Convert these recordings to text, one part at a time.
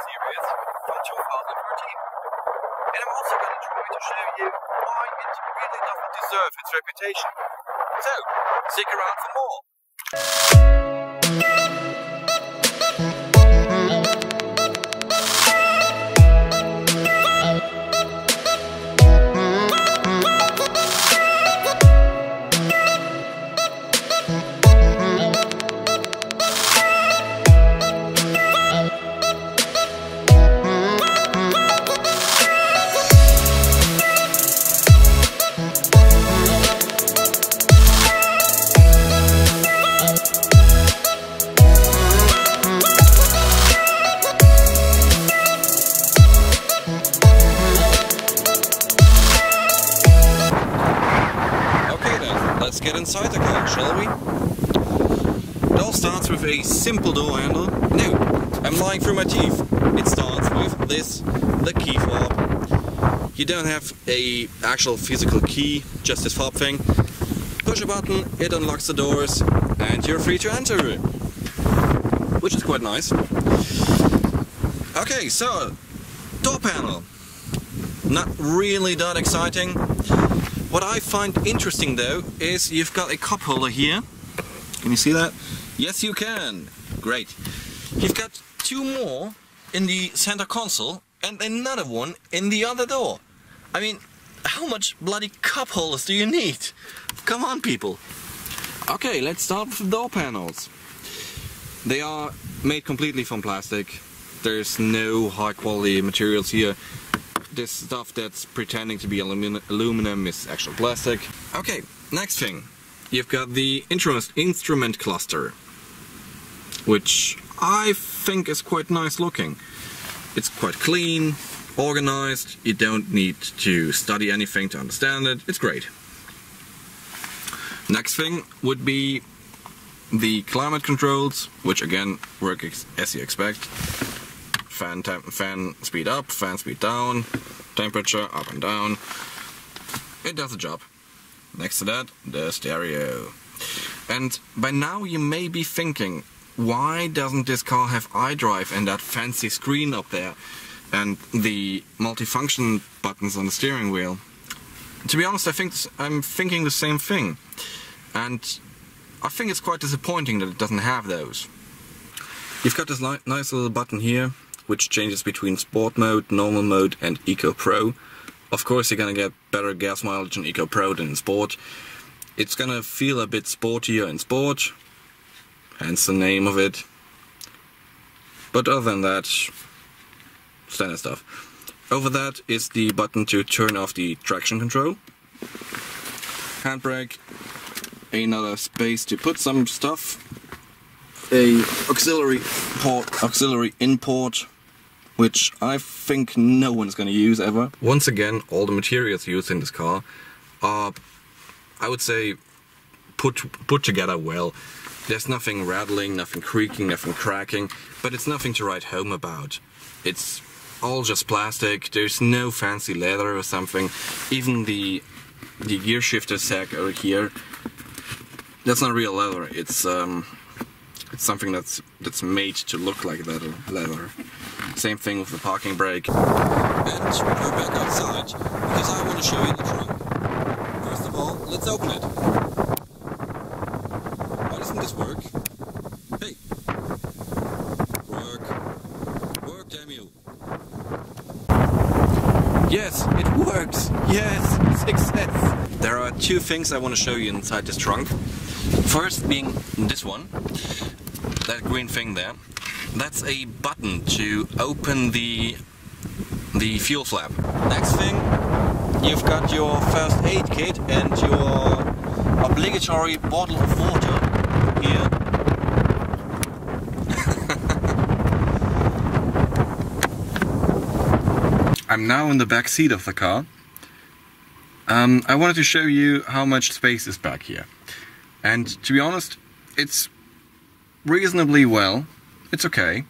series from 2013. And I'm also going to try to show you why it really doesn't deserve its reputation. So, stick around for more. Let's get inside the car, shall we? It all starts with a simple door handle. No, I'm lying through my teeth. It starts with this, the key fob. You don't have a actual physical key, just this fob thing. Push a button, it unlocks the doors, and you're free to enter. Which is quite nice. Okay, so, door panel. Not really that exciting. What I find interesting though is you've got a cup holder here. Can you see that? Yes, you can. Great. You've got two more in the center console and another one in the other door. I mean, how much bloody cup holders do you need? Come on, people. Okay, let's start with the door panels. They are made completely from plastic. There's no high quality materials here. This stuff that's pretending to be aluminum is actual plastic. Okay, next thing. You've got the instrument cluster, which I think is quite nice looking. It's quite clean, organized, you don't need to study anything to understand it. It's great. Next thing would be the climate controls, which again work as you expect. Fan speed up, fan speed down, temperature up and down. It does the job. Next to that, the stereo. And by now you may be thinking, why doesn't this car have iDrive and that fancy screen up there and the multifunction buttons on the steering wheel? To be honest, I'm thinking the same thing. And I think it's quite disappointing that it doesn't have those. You've got this nice little button here, which changes between Sport mode, Normal mode and Eco Pro. Of course you're gonna get better gas mileage in Eco Pro than in Sport. It's gonna feel a bit sportier in Sport, hence the name of it. But other than that, standard stuff. Over that is the button to turn off the traction control. Handbrake, another space to put some stuff. A auxiliary in port, which I think no one's going to use ever. Once again, all the materials used in this car are, I would say, put together well. There's nothing rattling, nothing creaking, nothing cracking, but it's nothing to write home about. It's all just plastic, there's no fancy leather or something. Even the gear shifter sack over here, that's not real leather, it's something that's made to look like leather. Same thing with the parking brake. And we're back outside because I want to show you the trunk. First of all, let's open it. Why doesn't this work? Hey! Work, damn you! Yes, it works! Yes, success! There are two things I want to show you inside this trunk. First being this one. That green thing there, that's a button to open the fuel flap. Next thing, you've got your first aid kit and your obligatory bottle of water here. I'm now in the back seat of the car. I wanted to show you how much space is back here. And to be honest, it's reasonably well. It's okay.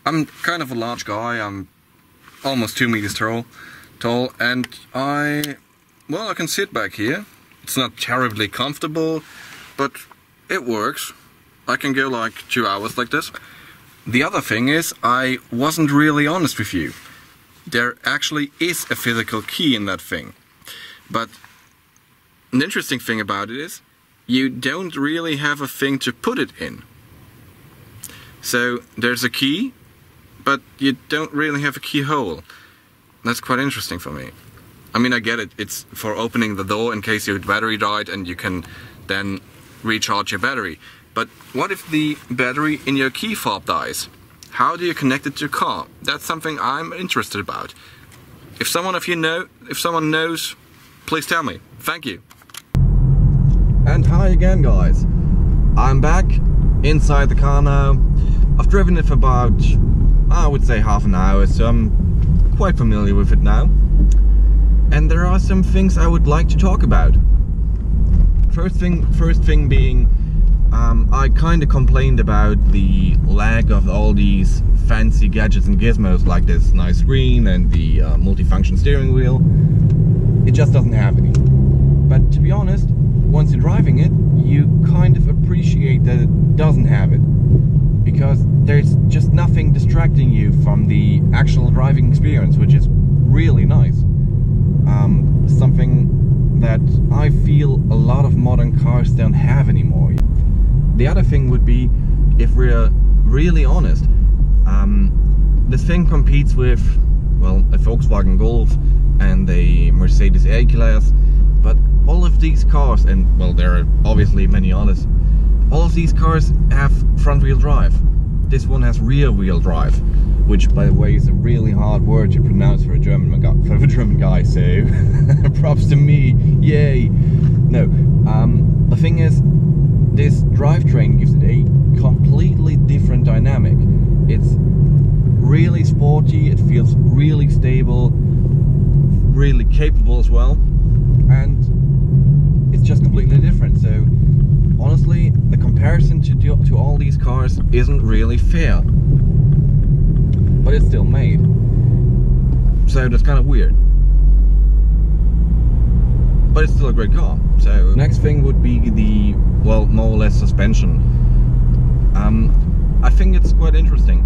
I'm kind of a large guy. I'm almost 2 meters tall, and I can sit back here. It's not terribly comfortable, but it works. I can go like 2 hours like this. The other thing is, I wasn't really honest with you. There actually is a physical key in that thing. But an interesting thing about it is, you don't really have a thing to put it in. So there's a key, but you don't really have a keyhole. That's quite interesting for me. I mean, I get it, it's for opening the door in case your battery died and you can then recharge your battery. But what if the battery in your key fob dies? How do you connect it to your car? That's something I'm interested about. If someone knows, please tell me. Thank you. And hi again, guys. I'm back inside the car now. I've driven it for about, I would say, half an hour, so I'm quite familiar with it now. And there are some things I would like to talk about. First thing being, I kind of complained about the lack of all these fancy gadgets and gizmos, like this nice screen and the multifunction steering wheel. It just doesn't have any. But to be honest, once you're driving it, you kind of appreciate that it doesn't have it. Because there's just nothing distracting you from the actual driving experience, which is really nice. Something that I feel a lot of modern cars don't have anymore. The other thing would be, if we're really honest, this thing competes with, well, a Volkswagen Golf and a Mercedes A-Class, but all of these cars, and well, there are obviously many others, all of these cars have front-wheel drive. This one has rear-wheel drive, which, by the way, is a really hard word to pronounce for a German guy, so props to me, yay! No, the thing is, this drivetrain gives it a completely different dynamic. It's really sporty, it feels really stable, really capable as well, and it's just completely different. So honestly, the comparison to all these cars isn't really fair, but it's still made, so that's kind of weird, but it's still a great car. So next thing would be the, well, more or less suspension. I think it's quite interesting.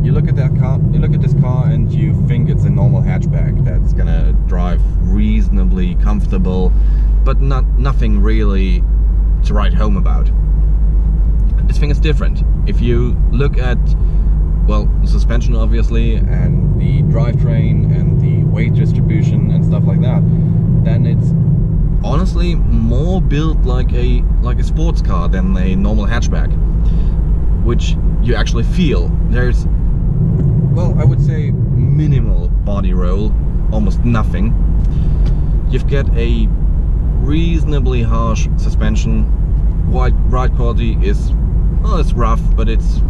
You look at that car, you look at this car, and you think it's a normal hatchback that's gonna drive reasonably comfortable, but nothing really to write home about. This thing is different. If you look at, well, the suspension obviously, and the drivetrain, and the weight distribution and stuff like that, then it's honestly more built like a sports car than a normal hatchback, which you actually feel. There's, well, I would say minimal body roll, almost nothing. You've got a reasonably harsh suspension. Ride quality is, well, it's rough, but it's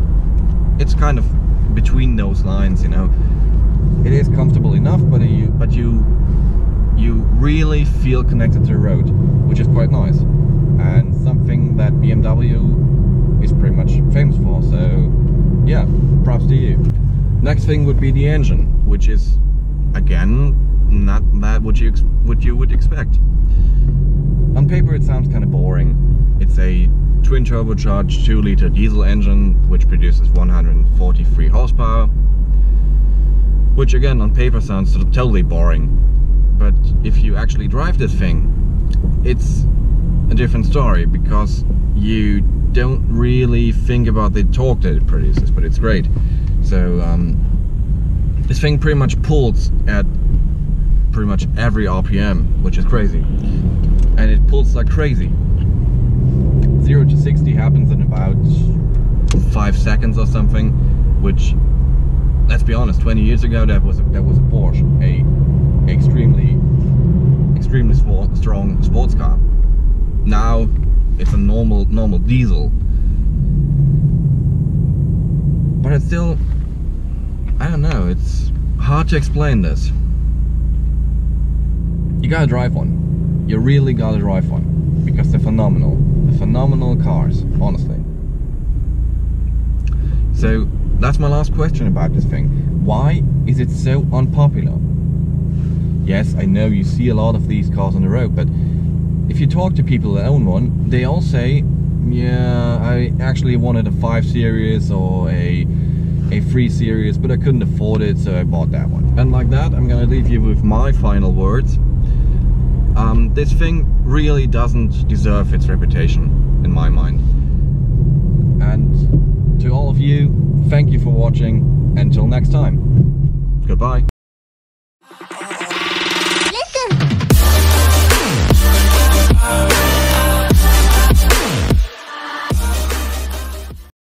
kind of between those lines, you know. It is comfortable enough, but you really feel connected to the road, which is quite nice, and something that BMW is pretty much famous for. So yeah, props to you. Next thing would be the engine, which is, again, not that what you would expect. On paper it sounds kind of boring. It's a twin turbocharged 2-liter diesel engine which produces 143 horsepower, which again on paper sounds totally boring. But if you actually drive this thing, it's a different story, because you don't really think about the torque that it produces, but it's great. So this thing pretty much pulls at pretty much every RPM, which is crazy. And it pulls like crazy. 0 to 60 happens in about 5 seconds or something, which, let's be honest, 20 years ago that was a Porsche, a extremely strong sports car. Now it's a normal diesel, but it's still, I don't know, it's hard to explain this. You gotta drive one. You really gotta drive one, because they're phenomenal. They're phenomenal cars, honestly. So that's my last question about this thing. Why is it so unpopular? Yes, I know you see a lot of these cars on the road, but if you talk to people that own one, they all say, yeah, I actually wanted a 5 Series or a a 3 Series, but I couldn't afford it, so I bought that one. And like that, I'm gonna leave you with my final words. This thing really doesn't deserve its reputation, in my mind. And to all of you, thank you for watching. Until next time, goodbye.